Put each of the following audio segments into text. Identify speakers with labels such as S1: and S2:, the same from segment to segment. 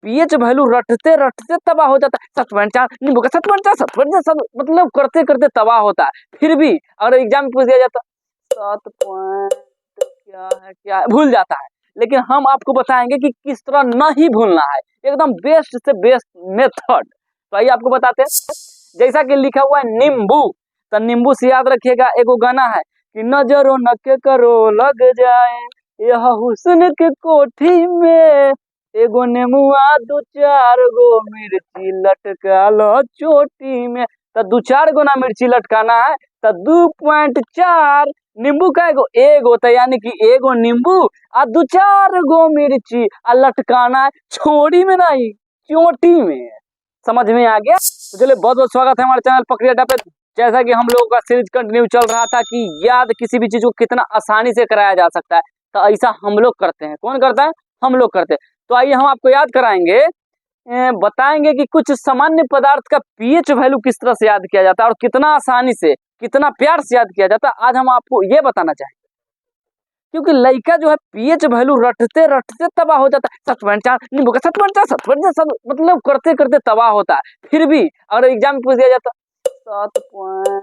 S1: PH value रटते रटते तबाह हो जाता है। 7.4 नींबू का 7.4 7.4 मतलब करते करते तबाह होता है। फिर भी अगर एग्जाम में पूछ दिया जाता 7 पॉइंट क्या है भूल जाता है। लेकिन हम आपको बताएंगे कि किस तरह नहीं भूलना है, एकदम बेस्ट से बेस्ट मेथड। तो आइए आपको बताते हैं। जैसा कि लिखा हुआ है नींबू, तो नींबू से याद रखिएगा एगो गाना है कि नजरो न के करो लग जाए यह हुस्न के कोठी में, एगो नेमुआ दो चार गो मिर्ची लटका लो चोटी में। तो 2-4 गो ना मिर्ची लटकाना है, तो 2.4 नींबू का एगो तो यानी कि एगो नींबू आ 2-4 गो मिर्ची आ लटकाना है छोड़ी में नहीं चोटी में। समझ में आ गया? तो चलिए बहुत बहुत स्वागत है हमारे चैनल पकड़ी अड्डा पे। जैसा कि हम लोगों का सीरीज कंटिन्यू चल रहा था कि याद किसी भी चीज को कितना आसानी से कराया जा सकता है, तो ऐसा हम लोग करते हैं। कौन करता है? हम लोग करते हैं। तो आइए हम आपको याद कराएंगे, बताएंगे कि कुछ सामान्य पदार्थ का पीएच वैल्यू किस तरह से याद किया जाता है और कितना आसानी से कितना प्यार से याद किया जाता है। आज हम आपको ये बताना चाहेंगे, क्योंकि लड़का जो है पीएच वैल्यू रटते रटते तबाह हो जाता है। 7.4 नींबू का 7.4 मतलब करते करते तबाह होता है। फिर भी अगर एग्जाम में पूछ दिया जाता 7 पॉइंट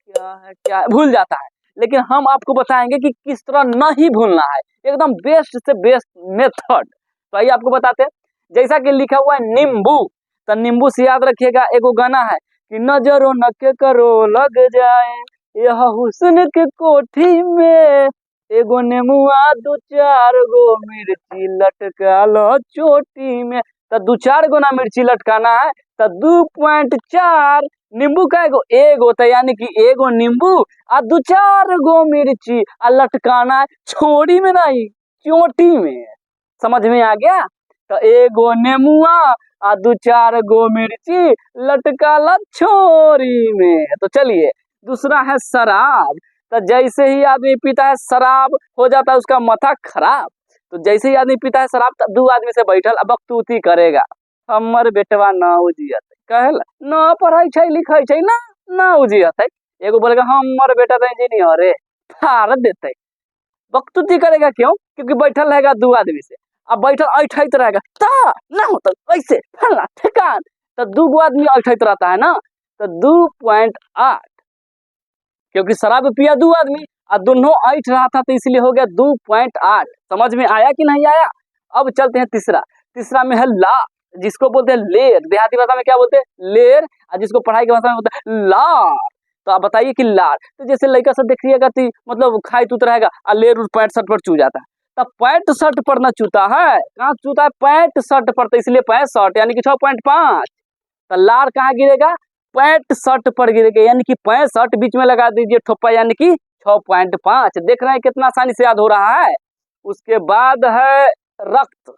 S1: क्या है भूल जाता है। लेकिन हम आपको बताएंगे कि किस तरह नहीं भूलना है, एकदम बेस्ट से बेस्ट मेथड। तो आइए आपको बताते हैं। जैसा कि लिखा हुआ है नींबू, तो नींबू से याद रखिएगा एगो गाना है कि नजरो न के करो लग जाए यह हुस्न के कोठी में, एगो नेमुआ 2-4 गो मिर्ची लटका लो चोटी में। तो 2-4 गो ना मिर्ची लटकाना है, तो 2.4 नींबू का एगो तो यानी कि एगो नींबू आ 2-4 गो मिर्ची आ लटकाना है छोड़ी में नहीं चोटी में। समझ में आ गया? तो एगो नेमुआ आ 2-4 गो मिर्ची लटका ला छोरी में। तो चलिए दूसरा है शराब। तो जैसे ही आदमी पीता है शराब हो जाता है उसका माथा खराब। तो जैसे ही आदमी पीता है शराब तो 2 आदमी से बैठल अब बकतूती करेगा, हमर बेटवा ना उजियत कहला ना पढ़ाई छै लिखाई छै ना ना उजियत। एगो बोलेगा हमर बेटा तो इंजीनियर है फाड़ देते। बकतूती करेगा क्यों? क्योंकि बैठल रहेगा 2 आदमी से, अब बैठल ऐठत रहेगा ता ना होता ऐसे फला ठेकान, तो 2 आदमी ऐठत रहता है ना, तो 2.8 क्योंकि शराब पिया 2 आदमी और दोनों ऐठ रहा था तो इसलिए हो गया 2.8। समझ में आया कि नहीं आया? अब चलते हैं तीसरा। तीसरा में है लार, जिसको बोलते हैं लेर। देहाती भाषा में क्या बोलते हैं? लेर। और जिसको पढ़ाई की भाषा में बोलते हैं लार। तो आप बताइए कि लार, तो जैसे लड़का सब देखिएगा तो मतलब खाई तूत रहेगा और लेर 65 पर चू जाता है। तो 65 पर ना चूता है, कहाँ चूता है? 65 पर, तो इसलिए 65 यानी कि 6.5। तो लार कहाँ गिरेगा? 65 पर गिरेगा, यानी कि 65 बीच में लगा दीजिए ठोपा, यानी कि 6.5। देख रहे हैं कितना आसानी से याद हो रहा है। उसके बाद है रक्त।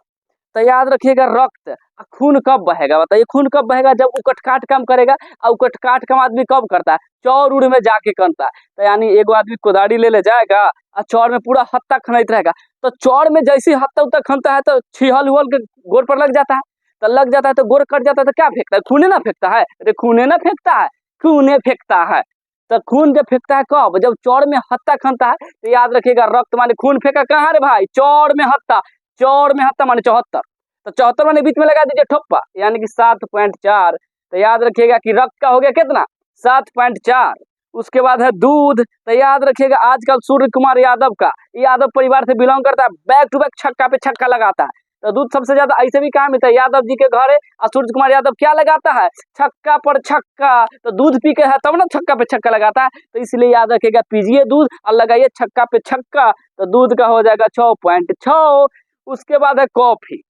S1: तो याद रखिएगा रक्त। खून कब बहेगा? बताइए खून कब बहेगा? जब उकट काट काम करेगा। और उकट काट काम आदमी कब करता है? चौर उड़ में जाके करता है। तो यानी एगो आदमी कोदाड़ी ले जाएगा और चौर में पूरा हत्ता खनैत रहेगा। तो चौर में जैसे हत्ता उत्ता खनता है तो छिहल उहल के गोड़ पर लग जाता है। तो लग जाता है तो गोड़ कट जाता है तो क्या फेंकता है? खूने ना फेंकता है? अरे खूने ना फेंकता है, खूने फेंकता है। तो खून जब फेंकता है कब? जब चौर में हत्ता खनता है। तो याद रखिएगा रक्त माने खून फेंका कहाँ रे भाई? चौर में हत्ता। चौर में हत्ता माने 74। तो 74 माने बीच में लगा दीजिए ठोप्पा, यानी कि 7.4। तो याद रखिएगा कि रक्त का हो गया कितना? 7.4। उसके बाद है दूध। तो याद रखिएगा आजकल सूर्य कुमार यादव का, यादव परिवार से बिलोंग करता है, बैक टू बैक छक्का पे छक्का लगाता है। तो दूध सबसे ज्यादा ऐसे भी कहाँ मिलता है? यादव जी के घर है। और सूर्य कुमार यादव क्या लगाता है? छक्का पर छक्का। तो दूध पी के है तब ना छक्का पे छक्का लगाता है। तो इसलिए याद रखिएगा पीजिए दूध और लगाइए छक्का पे छक्का। तो दूध का हो जाएगा 6.6। उसके बाद है कॉफी।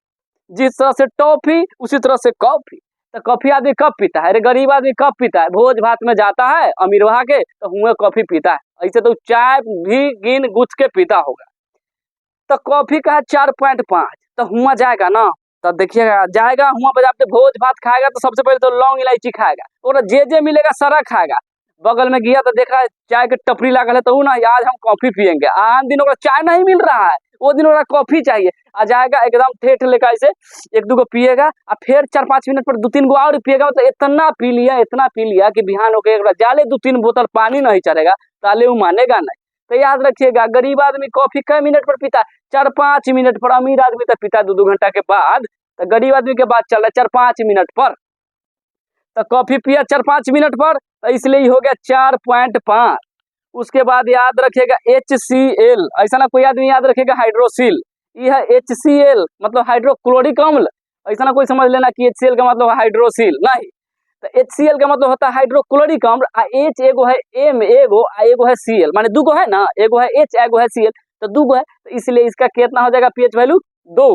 S1: जिस तरह से टॉफी उसी तरह से कॉफी। तो कॉफी आदमी कब पीता है? अरे गरीब आदमी कब पीता है? भोज भात में जाता है अमीर वहा के तो हुए कॉफी पीता है। ऐसे तो चाय भी गिन गुछ के पीता होगा। तो कॉफी का है 4.5। तो हुआ जाएगा ना, तो देखिएगा जाएगा हुआ पर आपने भोज भात खाएगा तो सबसे पहले तो लौंग इलायची खाएगा, और जे मिलेगा सारा खाएगा। बगल में गया तो देख रहा है चाय के टपरी लागल है, तो ना आज हम कॉफी पियेंगे। आन दिन चाय नहीं मिल रहा है, वो दिन कॉफी चाहिए। आ जाएगा एकदम ठेठ लेकर ऐसे 1-2 पिएगा और फिर 4-5 मिनट पर 2-3 गो और पिएगा। मतलब इतना पी लिया कि बिहान होकर जाले 2-3 बोतल पानी नहीं चलेगा, ताले वो मानेगा नहीं। तो याद रखिएगा गरीब आदमी कॉफी कई मिनट पर पीता है? 4-5 मिनट पर। अमीर आदमी तो पीता 2-2 घंटा के बाद। तो गरीब आदमी के बात चल रहा है 4-5 मिनट पर, तो कॉफी पिया 4-5 मिनट पर, तो इसलिए ही हो गया 4.5। उसके बाद याद रखेगा HCl, ऐसा ना कोई आदमी याद रखेगा हाइड्रोसिल, यह है HCl मतलब हाइड्रोक्लोरिक अम्ल, ऐसा ना कोई समझ लेना कि HCl का मतलब हाइड्रोसिल, नहीं। तो HCl का मतलब होता है हाइड्रोक्लोरिक अम्ल, आ H एगो है M एगो आ एगो है Cl, माने दूगो है ना, एगो है H एगो है Cl, तो दूगो है, तो इसलिए इसका कितना हो जाएगा pH वैल्यू 2।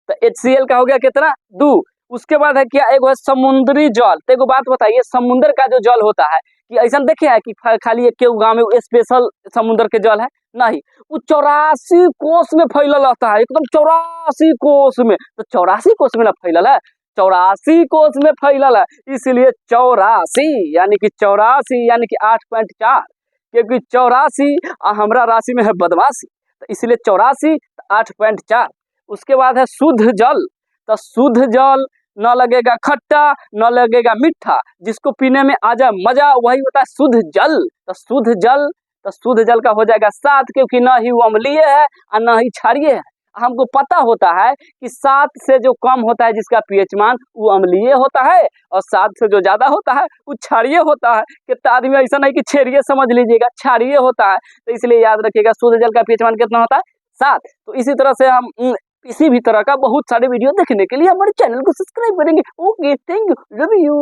S1: तो HCl का हो गया कितना 2। उसके बाद है क्या, एगो है समुद्री जल। तो एगो बात बताइए, समुद्र का जो जल होता है कि ऐसा देखे है कि खाली एक गांव में स्पेशल समुद्र के जल है, नहीं, वो 84 कोस में फैलल रहता है, एकदम 84 कोस में। तो 84 कोस में ना फैलल है, 84 कोस में फैलल है, इसलिए 84 यानी कि 84 यानी कि 8.4, क्योंकि 84 हमारा राशि में है बदमाशी, तो इसलिए 84 8.4। उसके बाद है शुद्ध जल। तो शुद्ध जल न लगेगा खट्टा न लगेगा मीठा, जिसको पीने में आ जाए मजा, वही होता है शुद्ध जल। तो शुद्ध जल, तो शुद्ध जल का हो जाएगा 7, क्योंकि न ही वो अम्लीय है और न ही क्षारीय है। हमको पता होता है कि 7 से जो कम होता है जिसका pH मान वो अम्लीय होता है, और 7 से जो ज्यादा होता है वो क्षारीय होता है। कितना आदमी ऐसा नहीं कि क्षारीय समझ लीजिएगा, क्षारीय होता है। तो इसलिए याद रखिएगा शुद्ध जल का pH मान कितना होता है 7। तो इसी तरह से हम इसी भी तरह का बहुत सारे वीडियो देखने के लिए हमारे चैनल को सब्सक्राइब करेंगे। Okay, thank you, love you.